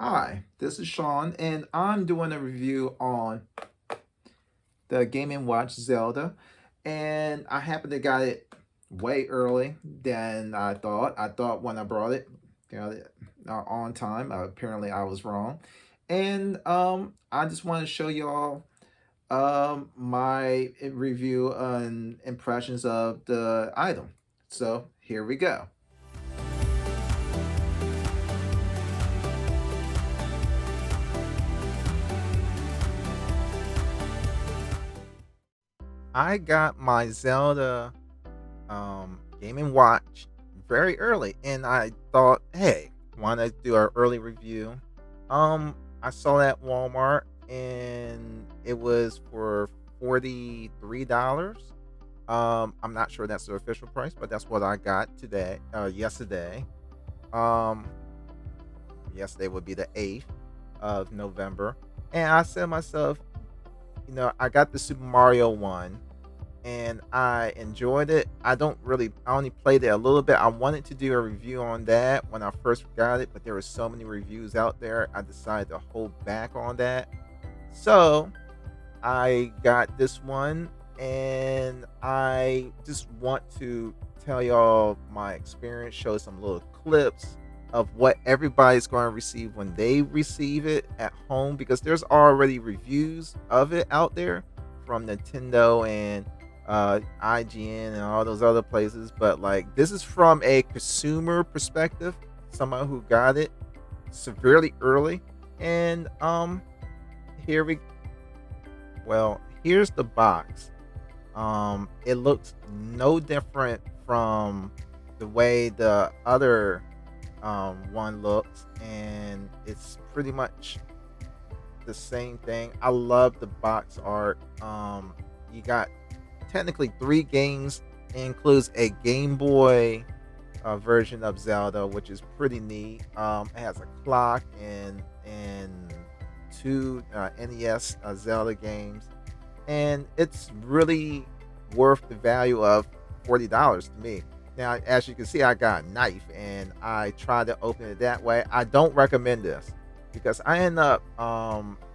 Hi, this is Sean, and I'm doing a review on the Game and Watch Zelda. And I happened to got it way early than I thought. I thought when I brought it, got it on time. Apparently, I was wrong. And I just want to show y'all my review and impressions of the item. So here we go. I got my Zelda Game and Watch very early, and I thought, hey, why not do our early review? I saw that at Walmart, and it was for $43. I'm not sure that's the official price, but that's what I got today. Yesterday. Um, Yesterday would be the 8th of November, and I said to myself, I got the Super Mario one and I enjoyed it. I only played it a little bit. I wanted to do a review on that when I first got it, but there were so many reviews out there. I decided to hold back on that. So I got this one, and I just want to tell y'all my experience, show some little clips of what everybody's going to receive when they receive it at home, because there's already reviews of it out there from Nintendo and IGN and all those other places. But like, this is from a consumer perspective, someone who got it severely early. And here we here's the box. It looks no different from the way the other one looks, and it's pretty much the same thing. I love the box art. You got technically three games. It includes a Game Boy version of Zelda, which is pretty neat. It has a clock and two NES Zelda games, and it's really worth the value of $40 to me. Now, as you can see, I got a knife, and I tried to open it that way. I don't recommend this because I end up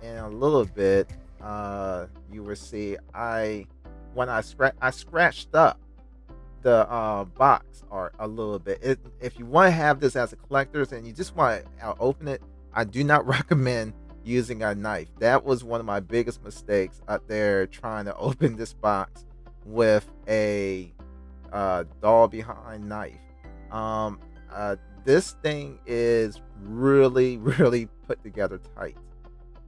in a little bit. You will see I scratched up the box art a little bit. If you want to have this as a collector's and you just want to open it, I do not recommend using a knife. That was one of my biggest mistakes out there, trying to open this box with a doll behind knife. Um, this thing is really, really put together tight.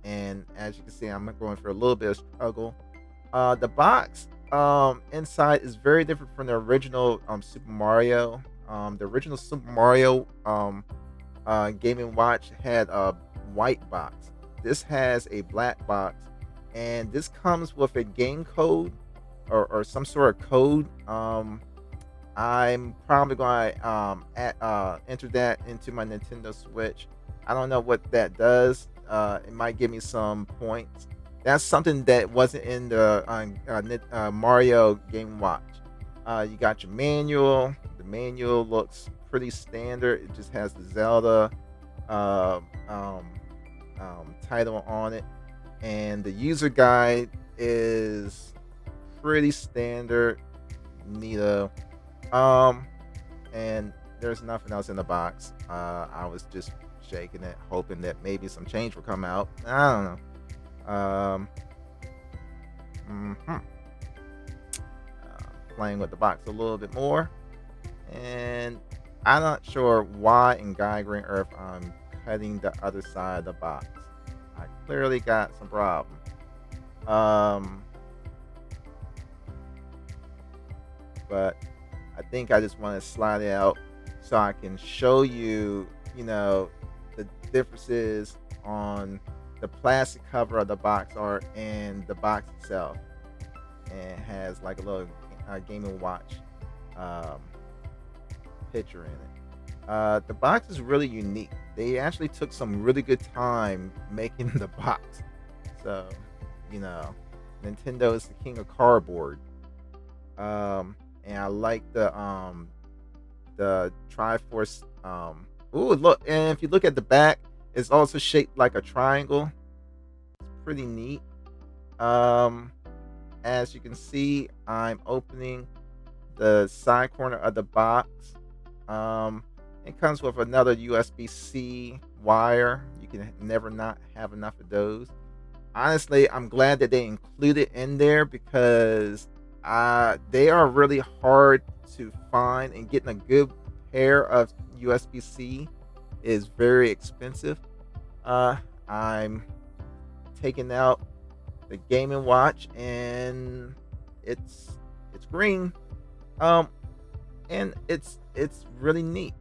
And as you can see, I'm going for a little bit of struggle. The box inside is very different from the original Super Mario. The original Super Mario Game and Watch had a white box. This has a black box, and this comes with a game code or some sort of code. I'm probably going to enter that into my Nintendo Switch. I don't know what that does. It might give me some points. That's something that wasn't in the Mario Game Watch. You got your manual. The manual looks pretty standard. It just has the Zelda uh, um, title on it, and the user guide is pretty standard. Neato. Um, and there's nothing else in the box. I was just shaking it, hoping that maybe some change will come out. I don't know. Mhm. Playing with the box a little bit more, and I'm not sure why in God Green Earth I'm cutting the other side of the box. I clearly got some problem. Um, but I think I just want to slide it out so I can show you, the differences on the plastic cover of the box art and the box itself. And it has like a little Game and Watch um, picture in it. The box is really unique. They actually took some really good time making the box. So, you know, Nintendo is the king of cardboard. And I like the Triforce. Ooh, look! And if you look at the back, It's also shaped like a triangle. It's pretty neat. Um, as you can see, I'm opening the side corner of the box. Um, it comes with another USB-C wire. You can never not have enough of those. Honestly, I'm glad that they included in there because they are really hard to find, and getting a good pair of USB-C is very expensive. Uh, I'm taking out the Game and Watch, and it's green. Um, and it's really neat.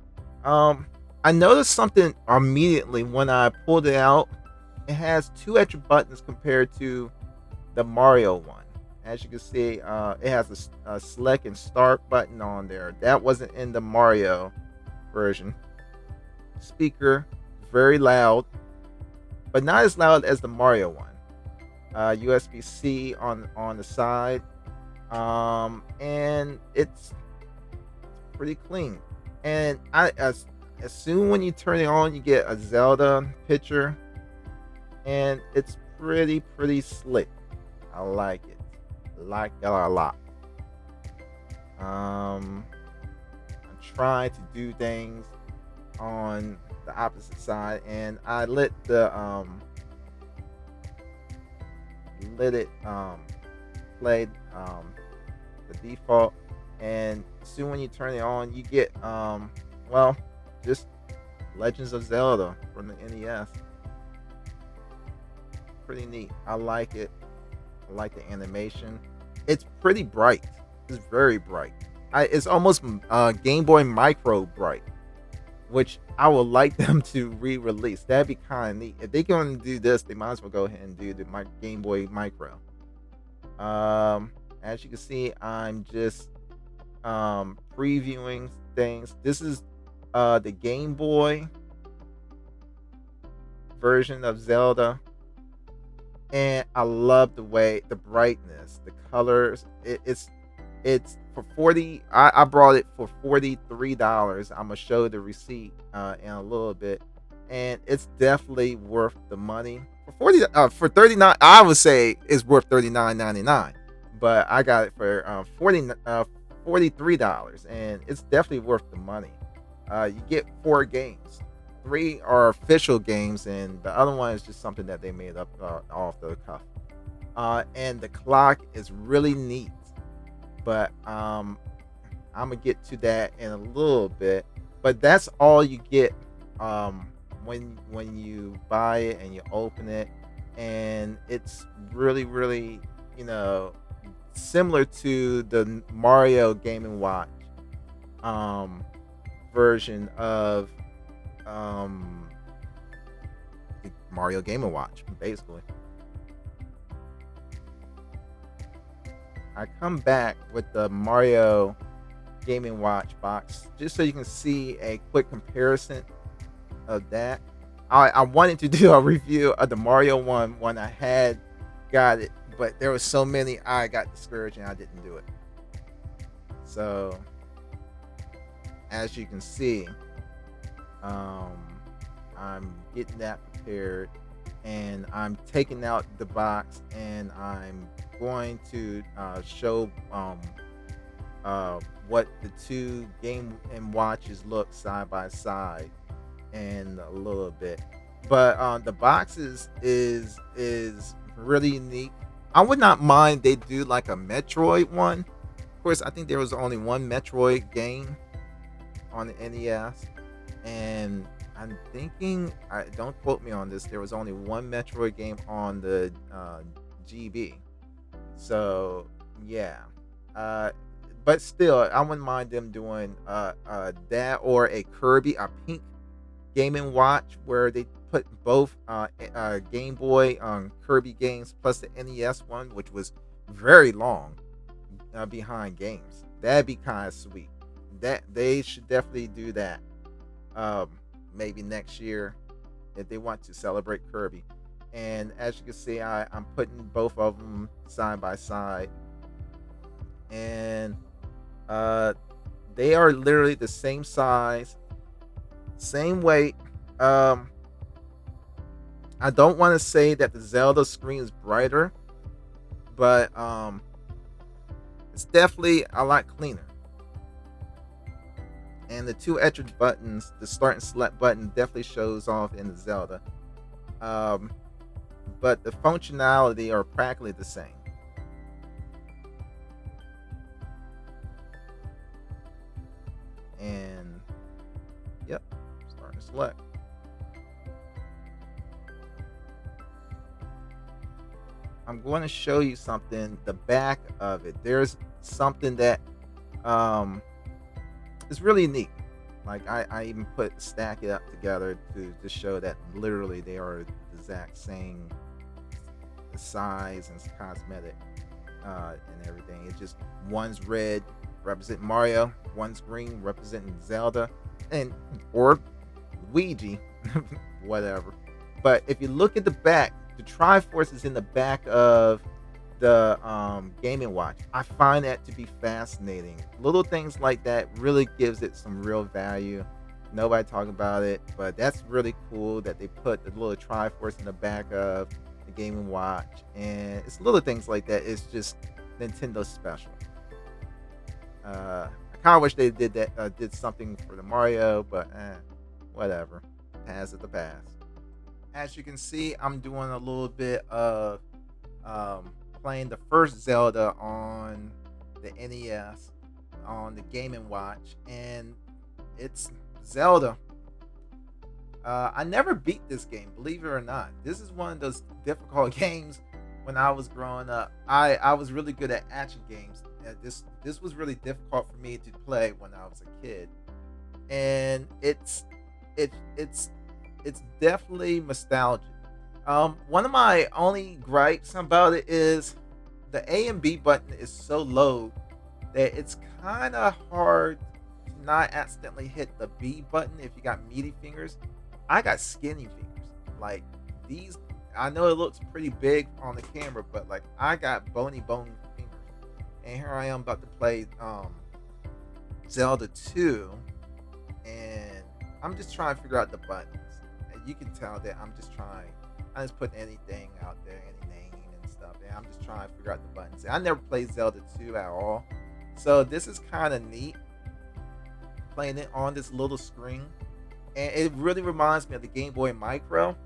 Um, I noticed something immediately when I pulled it out. It has two extra buttons compared to the Mario one. As you can see, it has a select and start button on there. That wasn't in the Mario version. Speaker, very loud, but not as loud as the Mario one. USB-C on the side, and it's pretty clean. And as soon when you turn it on, you get a Zelda picture, and it's pretty slick. I like it. I like it a lot. I'm trying to do things on the opposite side, and I let it play the default, and soon when you turn it on, you get well, just Legends of Zelda from the NES. Pretty neat. I like it. I like the animation. It's pretty bright. It's very bright. It's almost Game Boy Micro bright, which I would like them to re-release. That'd be kind of neat. If they're going to do this, they might as well go ahead and do the Game Boy Micro. As you can see, I'm just previewing things. This is the Game Boy version of Zelda, and I love the brightness, the colors. It's for 40. I brought it for $43. I'm gonna show the receipt in a little bit, and it's definitely worth the money. For 39, I would say it's worth $39.99, but I got it for $43, and it's definitely worth the money. You get 4 games. 3 are official games, and the other one is just something that they made up off the cuff. And the clock is really neat, but I'm gonna get to that in a little bit. But that's all you get when you buy it and you open it, and it's really similar to the Mario Game and Watch version of the Mario Game and Watch, basically. I come back with the Mario Game and Watch box just so you can see a quick comparison of that. I wanted to do a review of the Mario one when I had got it, but there were so many I got discouraged and I didn't do it. So as you can see, I'm getting that prepared, and I'm taking out the box, and I'm going to show what the two Game and Watches look side by side in a little bit. But the box is really unique. I would not mind they do like a Metroid one. Of course, I think there was only one Metroid game on the NES, and I'm thinking, don't quote me on this, there was only one Metroid game on the GB. So yeah, but still, I wouldn't mind them doing that, or a pink Game and Watch, where they put both Game Boy Kirby games plus the NES one, which was very long behind games. That'd be kind of sweet. That they should definitely do that. Maybe next year if they want to celebrate Kirby. And as you can see, I'm putting both of them side by side, and they are literally the same size, same weight. I don't want to say that the Zelda screen is brighter, but it's definitely a lot cleaner. And the two extra buttons, the start and select button, definitely shows off in the Zelda. Um, but the functionality are practically the same. And yep, start and select. I'm going to show you something. The back of it. There's something that um is really neat. Like I even stack it up together to show that literally they are the exact same size and cosmetic and everything. It's just one's red representing Mario, one's green representing Zelda, and or Luigi, whatever. But if you look at the back, the Triforce is in the back of the Game & Watch. I find that to be fascinating. Little things like that really gives it some real value. Nobody talking about it, but that's really cool that they put the little Triforce in the back of the Game & Watch, and it's little things like that. It's just Nintendo special. I kind of wish they did that, did something for the Mario, but whatever. Pass it the pass. As you can see, I'm doing a little bit of playing the first Zelda on the NES on the Game & Watch, and it's Zelda. I never beat this game, believe it or not. This is one of those difficult games. When I was growing up, I was really good at action games. This was really difficult for me to play when I was a kid, and it's definitely nostalgic. One of my only gripes about it is the A and B button is so low that it's kind of hard to not accidentally hit the B button if you got meaty fingers. I got skinny fingers. Like these, I know it looks pretty big on the camera, but like I got bony bone fingers. And here I am about to play Zelda 2, and I'm just trying to figure out the buttons. And you can tell that I'm just trying. I just put anything out there, any name and stuff, and I'm just trying to figure out the buttons. And I never played Zelda 2 at all, so this is kind of neat playing it on this little screen. And it really reminds me of the Game Boy Micro,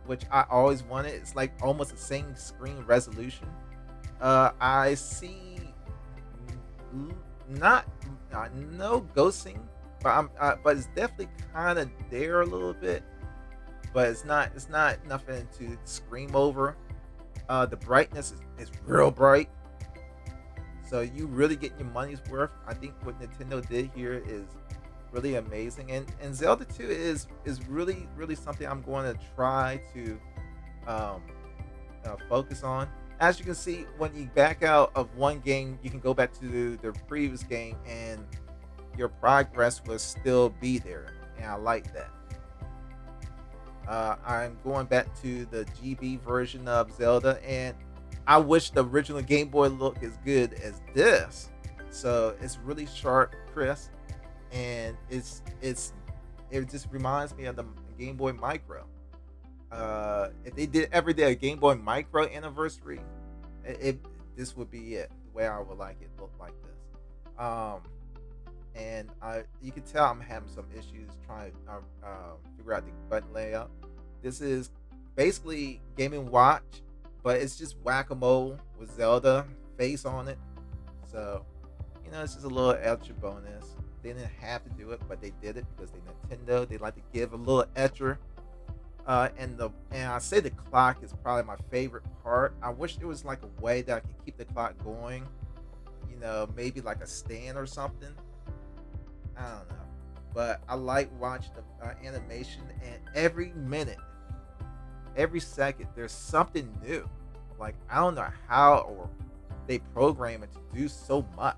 which I always wanted. It's like almost the same screen resolution. I see not no ghosting, but but it's definitely kind of there a little bit. But it's not nothing to scream over. The brightness is real bright, so you really get your money's worth. I think what Nintendo did here is really amazing, and Zelda 2 is really something I'm going to try to focus on. As you can see, when you back out of one game, you can go back to the previous game, and your progress will still be there, and I like that. I'm going back to the GB version of Zelda, and I wish the original Game Boy looked as good as this. So it's really sharp, crisp, and it just reminds me of the Game Boy Micro. If they did every day a Game Boy Micro anniversary, this would be it. The way I would like it look like this. And you can tell I'm having some issues trying to figure out the button layout. This is basically Game & Watch, but it's just whack-a-mole with Zelda face on it. So, it's just a little extra bonus. They didn't have to do it, but they did it because they Nintendo. They like to give a little extra. And I say the clock is probably my favorite part. I wish there was like a way that I could keep the clock going. Maybe like a stand or something. I don't know, but I like watching the animation, and every minute, every second, there's something new. Like I don't know how or they program it to do so much.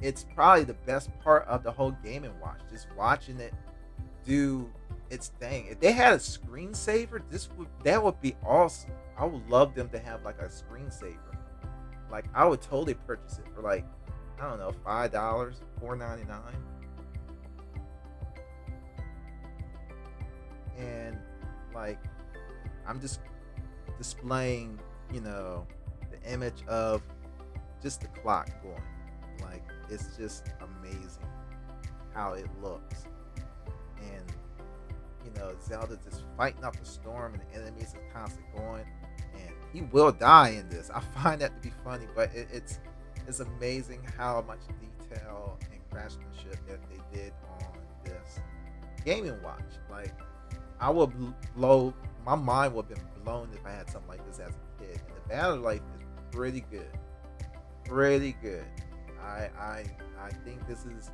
It's probably the best part of the whole Game & Watch, just watching it do its thing. If they had a screensaver, that would be awesome. I would love them to have like a screensaver. Like I would totally purchase it for like, I don't know, $5, $4.99. And like I'm just displaying, you know, the image of just the clock going. Like, it's just amazing how it looks. And, you know, Zelda just fighting up a storm and the enemies are constantly going. And he will die in this. I find that to be funny, but it's amazing how much detail and craftsmanship that they did on this gaming watch. Like, I would blow my mind would have been blown if I had something like this as a kid. And the battery life is pretty good, pretty good. I think this is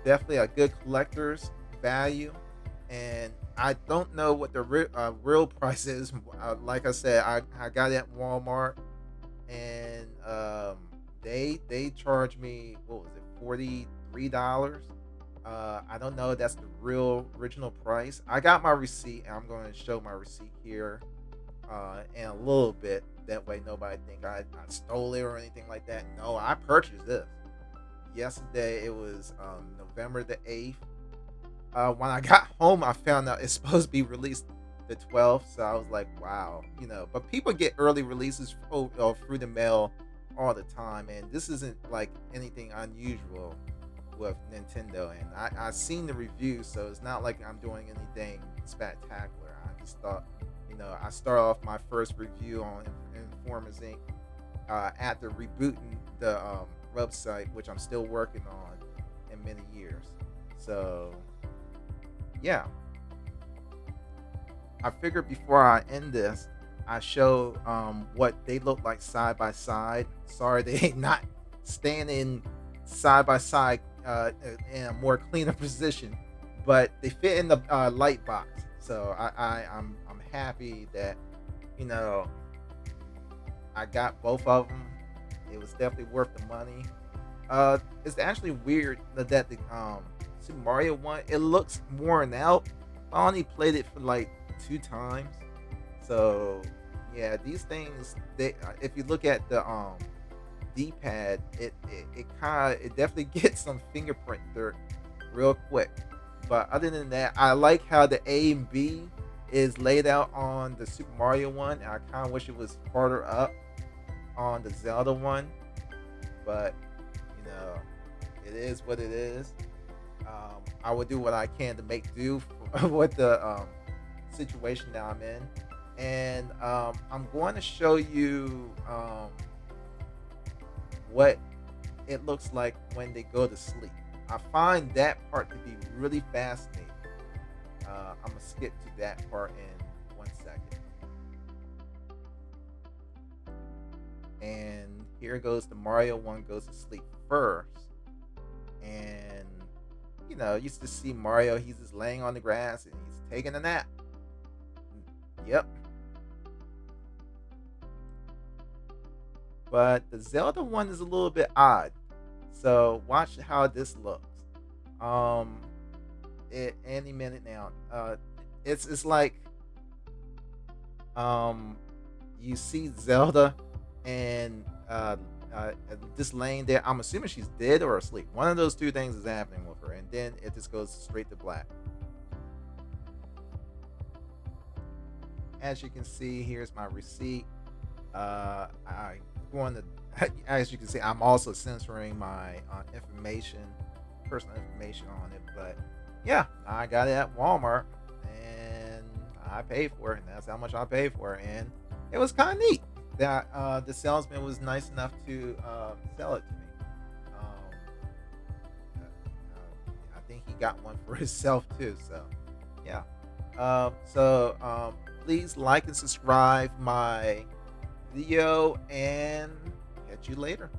definitely a good collector's value, and I don't know what the real price is. Like I said, I got it at Walmart, and they charged me, what was it, $43. I don't know if that's the real original price. I got my receipt, and I'm going to show my receipt here in a little bit. That way nobody think I stole it or anything like that. No, I purchased this. Yesterday, it was November the 8th. When I got home, I found out it's supposed to be released the 12th. So I was like, wow, you know. But people get early releases through the mail all the time. And this isn't like anything unusual with Nintendo. And I've seen the reviews, so it's not like I'm doing anything spectacular. I just thought, you know, I start off my first review on Informersinc after rebooting the website, which I'm still working on in many years. So yeah, I figured before I end this, I show what they look like side by side. Sorry, they not standing side by side in a more cleaner position, but they fit in the light box. So I'm happy that, you know, I got both of them. It was definitely worth the money. It's actually weird that the Super Mario one, it looks worn out. I only played it for like 2 times. So yeah, these things, they if you look at the D-pad, it definitely gets some fingerprint dirt real quick. But other than that, I like how the A and B is laid out on the Super Mario one. And I kind of wish it was farther up on the Zelda one, but you know, it is what it is. I will do what I can to make do with the situation that I'm in, and I'm going to show you what it looks like when they go to sleep. I find that part to be really fascinating. I'm gonna skip to that part in 1 second. And here goes the Mario one goes to sleep first. And you know, used to see Mario, he's just laying on the grass and he's taking a nap. Yep. But the Zelda one is a little bit odd. So watch how this looks. Any minute now. It's like you see Zelda and just laying there. I'm assuming she's dead or asleep. One of those two things is happening with her, and then it just goes straight to black. As you can see, here's my receipt. I going to, as you can see, I'm also censoring my personal information on it. But yeah, I got it at Walmart, and I paid for it, and that's how much I paid for it. And it was kind of neat that the salesman was nice enough to sell it to me. I think he got one for himself too. So yeah. Please like and subscribe my video, and catch you later.